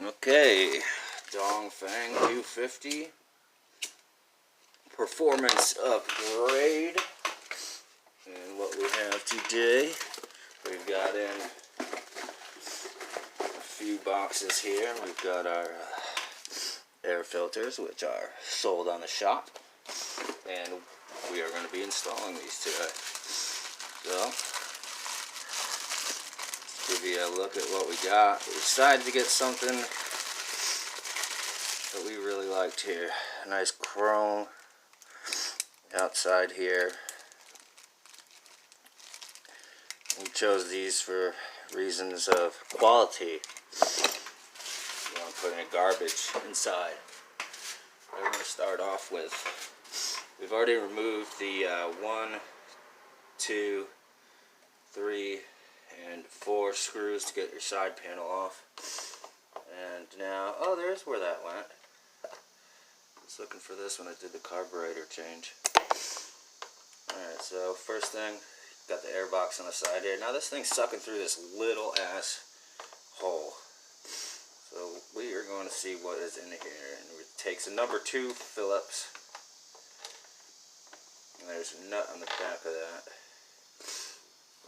Okay, Dongfeng 250 performance upgrade. And what we have today, we've got in a few boxes here. We've got our air filters, which are sold on the shop, and we are going to be installing these today. So, give you a look at what we got. We decided to get something that we really liked here. A nice chrome outside here. We chose these for reasons of quality. You don't put any garbage inside. We're going to start off with, we've already removed the 1, 2, 3, and 4 screws to get your side panel off. And now, oh, there's where that went. I was looking for this when I did the carburetor change. Alright, so first thing, got the airbox on the side here. Now this thing's sucking through this little ass hole. So we are going to see what is in here. And it takes a number 2 Phillips. And there's a nut on the back of that.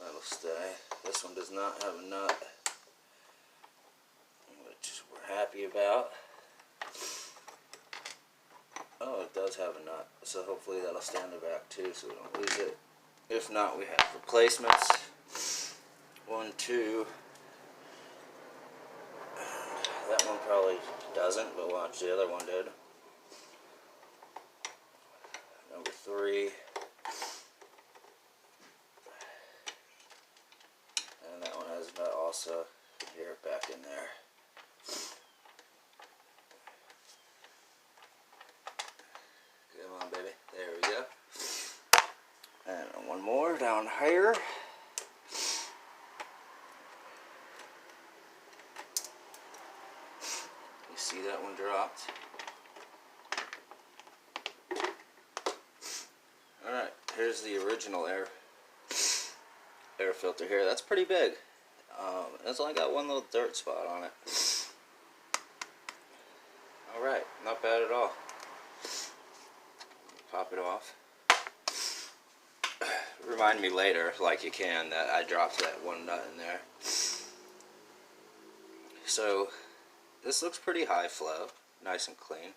That'll stay. This one does not have a nut, which we're happy about. Oh, it does have a nut, so hopefully that'll stay in the back too, so we don't lose it. If not, we have replacements. 1, 2. That one probably doesn't, but watch, the other one did. Number 3. And that one has a nut also. Here, back in there. Come on, baby. There we go. And one more down here. You see that one dropped? Alright, here's the original air filter here. That's pretty big. It's only got one little dirt spot on it. Alright, not bad at all. Pop it off. Remind me later, like you can, that I dropped that one nut in there. So, this looks pretty high flow, nice and clean.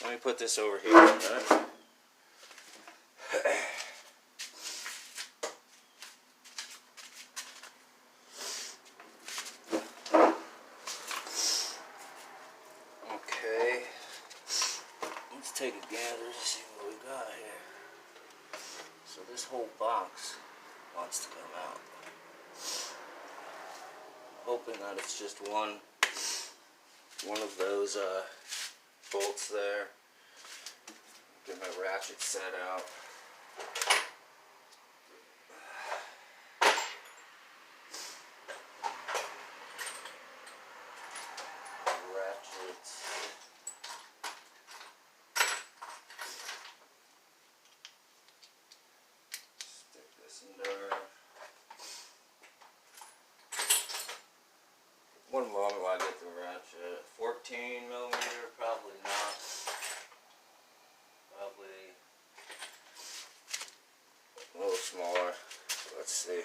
Let me put this over here. Right? Okay, let's take a gander to see what we got here. So this whole box wants to come out. Hoping that it's just one of those bolts there. Get my ratchet set out. Ratchets. Stick this in there. One moment while I get the ratchet. 14 millimeter, probably not. Probably a little smaller. Let's see.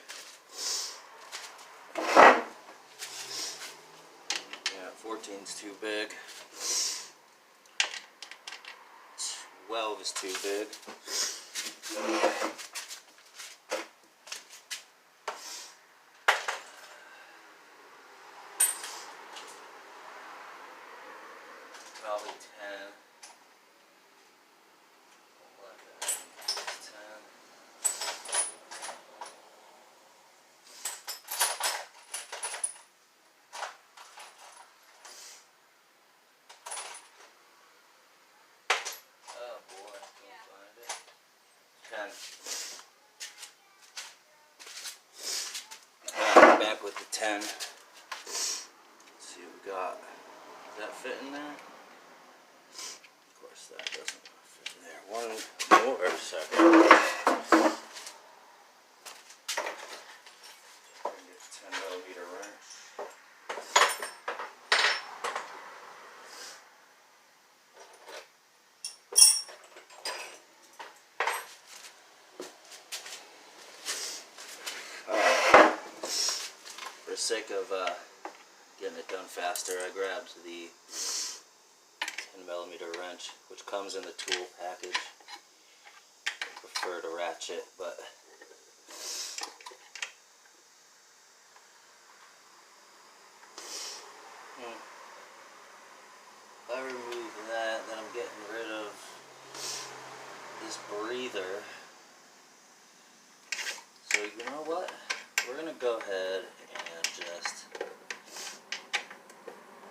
Yeah, 14's too big. 12 is too big. Probably 10. 10. Oh boy, I can't find it. 10. And back with the 10. Let's see what we got. Does that fit in there? Of course that doesn't fit in there. One more second. Get the 10 millimeter wrench. sake of getting it done faster, I grabbed the 10mm wrench, which comes in the tool package. I prefer to ratchet, but if I remove that, then I'm getting rid of this breather. So you know what? We're gonna go ahead and just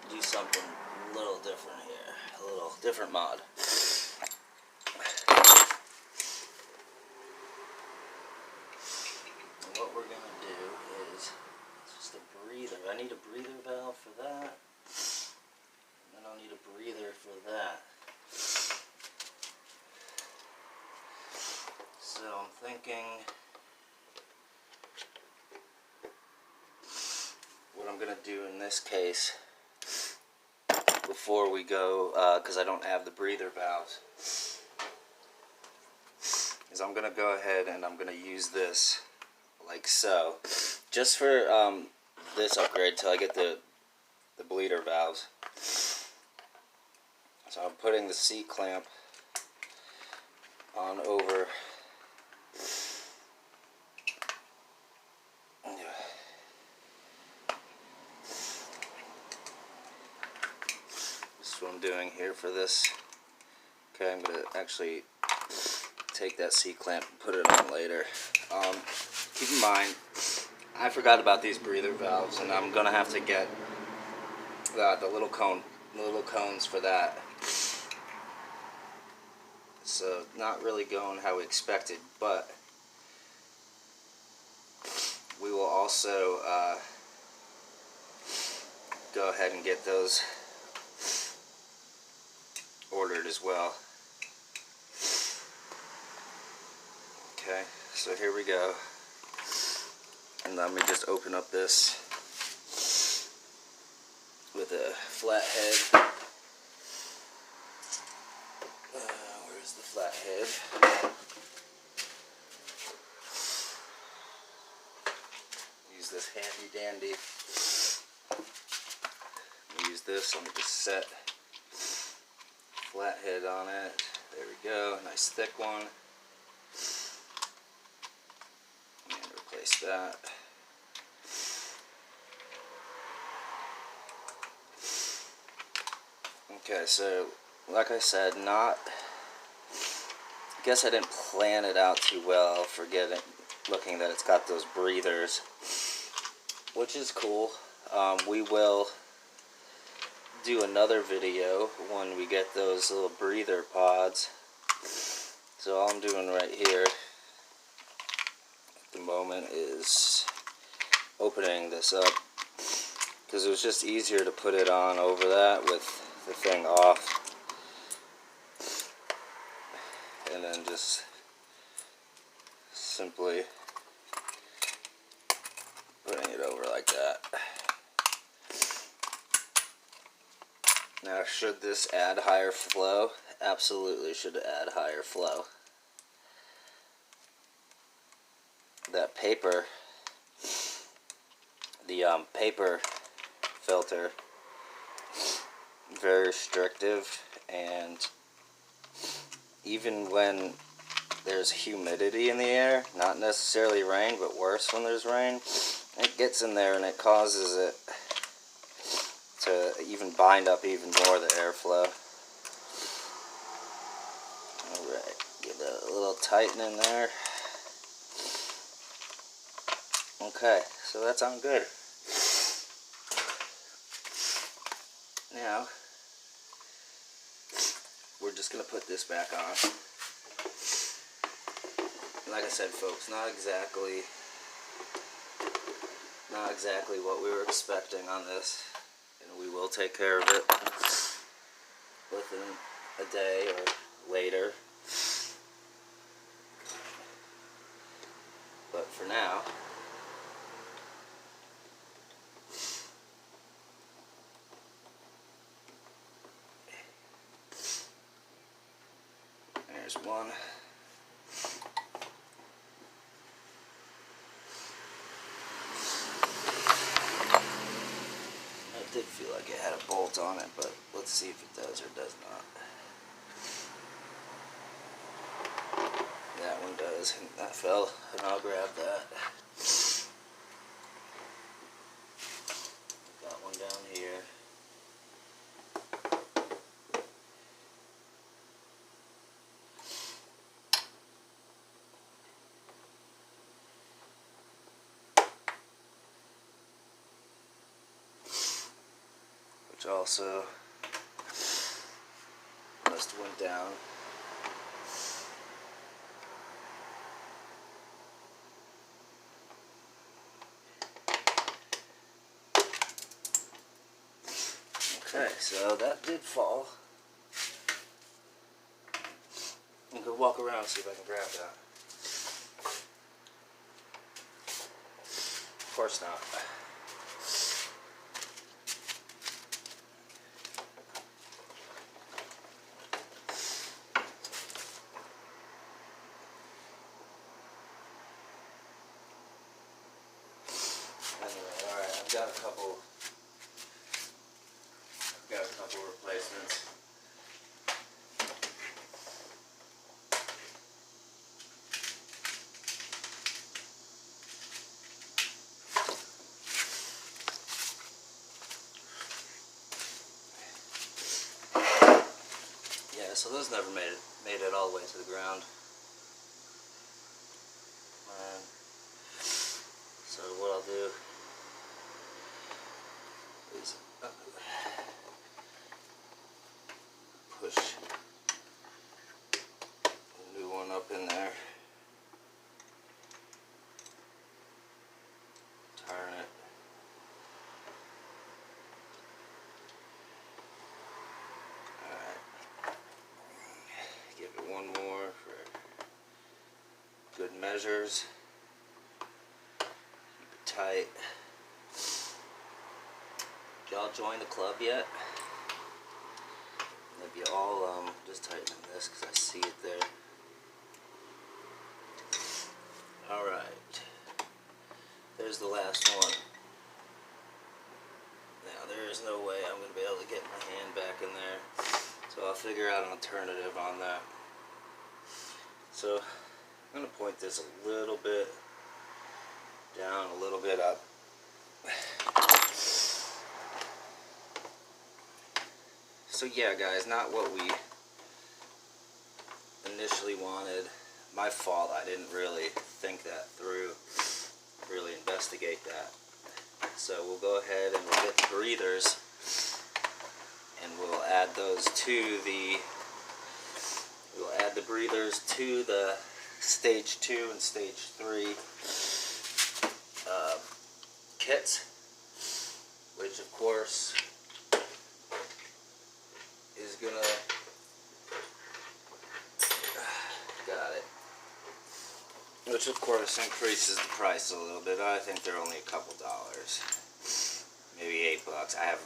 do something a little different here, a little different mod. And what we're gonna do is just a breather. I need a breather valve for that. And I'll need a breather for that. So I'm thinking what I'm gonna do in this case before we go, because I don't have the breather valves, is I'm gonna go ahead and I'm gonna use this like so, just for this upgrade till I get the bleeder valves. So I'm putting the C-clamp on over what I'm doing here for this. Okay, I'm going to actually take that C-clamp and put it on later. Keep in mind, I forgot about these breather valves, and I'm going to have to get the little cones for that. So not really going how we expected, but we will also go ahead and get those ordered as well. Okay, so here we go. And let me just open up this with a flat head. Where's the flat head? Use this handy dandy. Use this. Let me just set flat head on it. There we go. Nice thick one. And replace that. Okay, so like I said, I guess I didn't plan it out too well, looking that it's got those breathers, which is cool. We will do another video when we get those little breather pods. So all I'm doing right here at the moment is opening this up, because it was just easier to put it on over that with the thing off, and then just simply putting it over like that. Now, should this add higher flow? Absolutely should add higher flow. That paper, the paper filter, very restrictive, and even when there's humidity in the air, not necessarily rain, but worse when there's rain, it gets in there and it causes it to even bind up even more the airflow. Alright, give that a little tighten in there. Okay, so that's on good. Now, we're just going to put this back on. Like I said, folks, not exactly what we were expecting on this, and we will take care of it within a day or later. But for now, there's one. did feel like it had a bolt on it, but let's see if it does or does not. That one does, and that fell, and I'll grab that. Got one down here. Which also must have went down. Okay, so that did fall. I'm gonna go walk around and see if I can grab that. Of course not. Anyway, alright, I've got a couple replacements. Yeah, so those never made it all the way to the ground. So what I'll do is push a new one up in there, turn it, alright, give it one more for good measures, keep it tight. Y'all join the club yet? Maybe I'll just tighten this because I see it there. Alright, there's the last one. Now there is no way I'm going to be able to get my hand back in there, so I'll figure out an alternative on that. So I'm going to point this a little bit down, a little bit up. So yeah guys, not what we initially wanted. My fault, I didn't really think that through, really investigate that. So we'll go ahead and we'll get the breathers and we'll add those to the, stage 2 and stage 3 kits, which of course is gonna, got it, which of course increases the price a little bit. I think they're only a couple dollars, maybe $8. I have,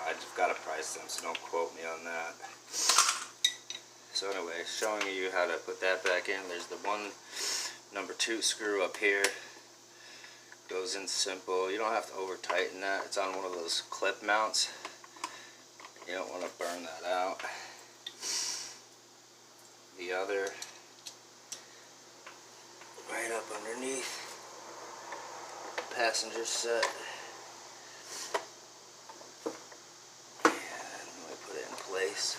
I've got to price them, so don't quote me on that. So anyway, showing you how to put that back in. There's the number 2 screw up here. Goes in simple. You don't have to over tighten that. It's on one of those clip mounts. You don't want to burn that out. The other right up underneath passenger set. And we put it in place.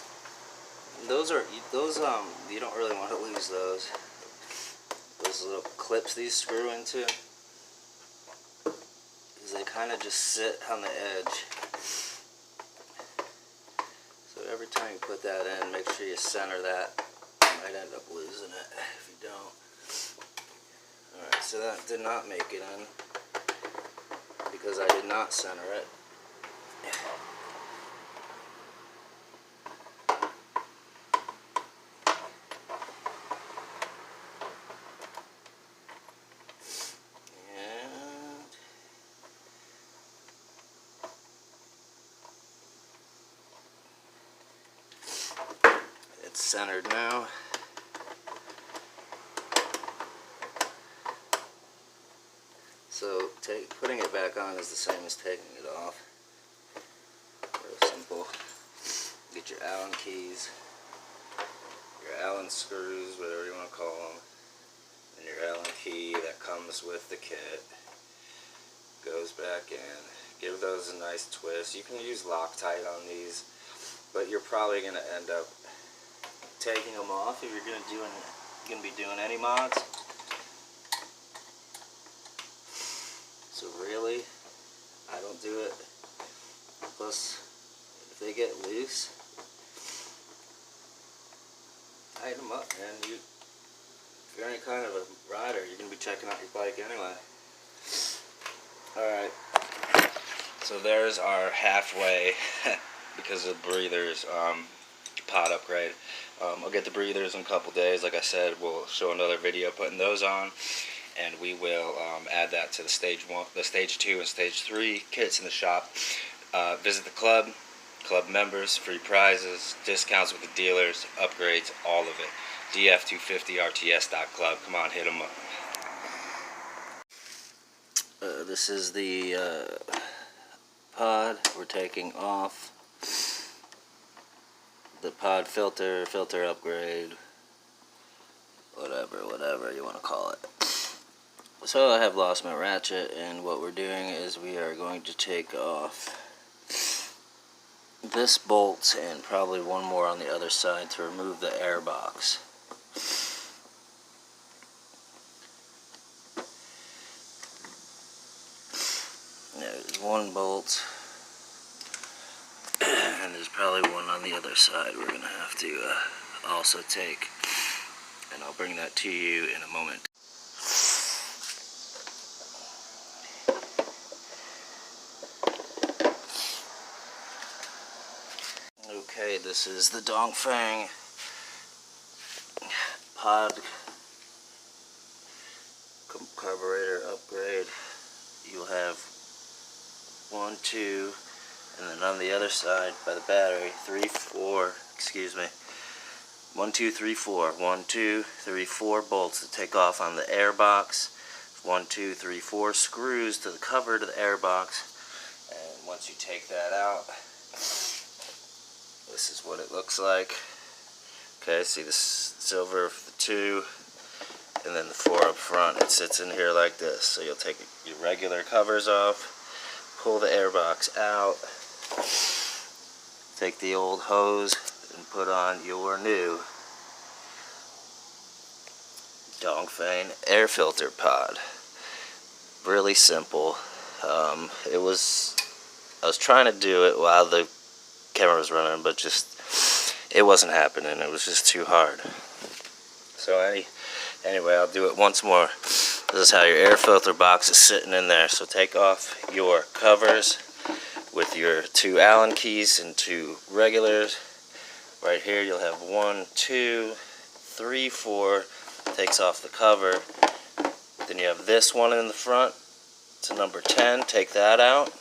And those you don't really want to lose those. Those little clips these screw into, because they kind of just sit on the edge. So every time you put that in, make sure you center that. You might end up losing it if you don't. Alright, so that did not make it in because I did not center it. It's centered now. So putting it back on is the same as taking it off. Allen keys, your Allen screws, whatever you want to call them, and your Allen key that comes with the kit goes back in. Give those a nice twist. You can use Loctite on these, but you're probably going to end up taking them off if you're going to be doing any mods. So really, I don't do it. Plus, if they get loose, tighten them up, man. If you're any kind of a rider, you're going to be checking out your bike anyway. Alright, so there's our halfway, because of the breathers, pod upgrade. I'll get the breathers in a couple days. Like I said, we'll show another video putting those on, and we will add that to the stage 1, the stage 2 and stage 3 kits in the shop. Visit the club members, free prizes, discounts with the dealers, upgrades, all of it. Df250rts.club. Come on, hit them up. This is the pod we're taking off. The pod filter upgrade, whatever you want to call it. So I have lost my ratchet, and what we're doing is we are going to take off this bolt and probably one more on the other side to remove the airbox. There's one bolt, and there's probably one on the other side we're going to have to also take, and I'll bring that to you in a moment. Okay, this is the Dongfeng pod carburetor upgrade. You'll have 1, 2, and then on the other side by the battery, 3, 4, excuse me, 1, 2, 3, 4, 1, 2, 3, 4 bolts to take off on the airbox, 1, 2, 3, 4 screws to the cover to the airbox, and once you take that out, this is what it looks like. Okay, see the silver of the 2, and then the 4 up front. It sits in here like this. So you'll take your regular covers off, pull the airbox out, take the old hose, and put on your new Dongfeng air filter pod. Really simple. I was trying to do it while the camera was running, but it wasn't happening. It was just too hard. So anyway, I'll do it once more. This is how your air filter box is sitting in there. So take off your covers with your 2 Allen keys and 2 regulars. Right here you'll have 1, 2, 3, 4. Takes off the cover. Then you have this one in the front. It's a number 10. Take that out.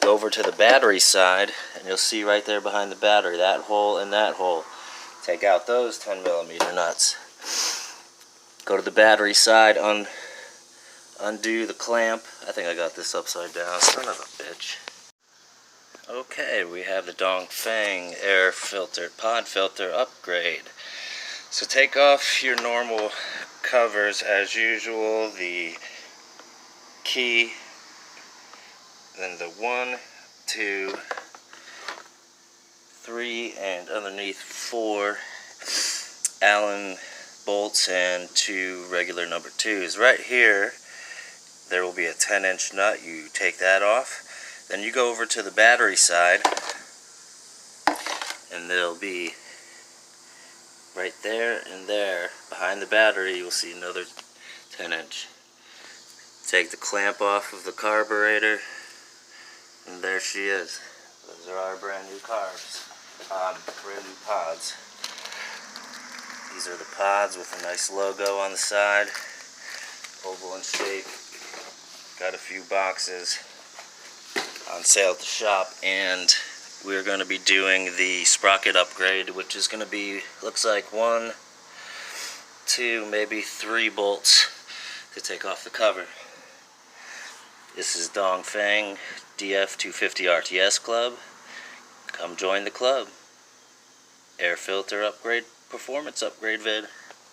Go over to the battery side, and you'll see right there behind the battery, that hole and that hole. Take out those 10mm nuts. Go to the battery side, undo the clamp. I think I got this upside down. Son of a bitch. Okay, we have the Dongfeng air filter, pod filter upgrade. So take off your normal covers as usual, the key, then the 1, 2, 3, and underneath 4 Allen bolts and 2 regular number 2s. Right here, there will be a 10-inch nut. You take that off. Then you go over to the battery side, and there'll be right there and there, behind the battery, you'll see another 10-inch. Take the clamp off of the carburetor, and there she is. Those are our brand new carbs, brand new pods. These are the pods with a nice logo on the side, oval in shape. Got a few boxes on sale at the shop, and we're going to be doing the sprocket upgrade, which is going to be, looks like 1, 2, maybe 3 bolts to take off the cover. This is Dongfeng Df250rts.club. Come join the club. air filter upgrade, performance upgrade vid.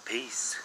Peace.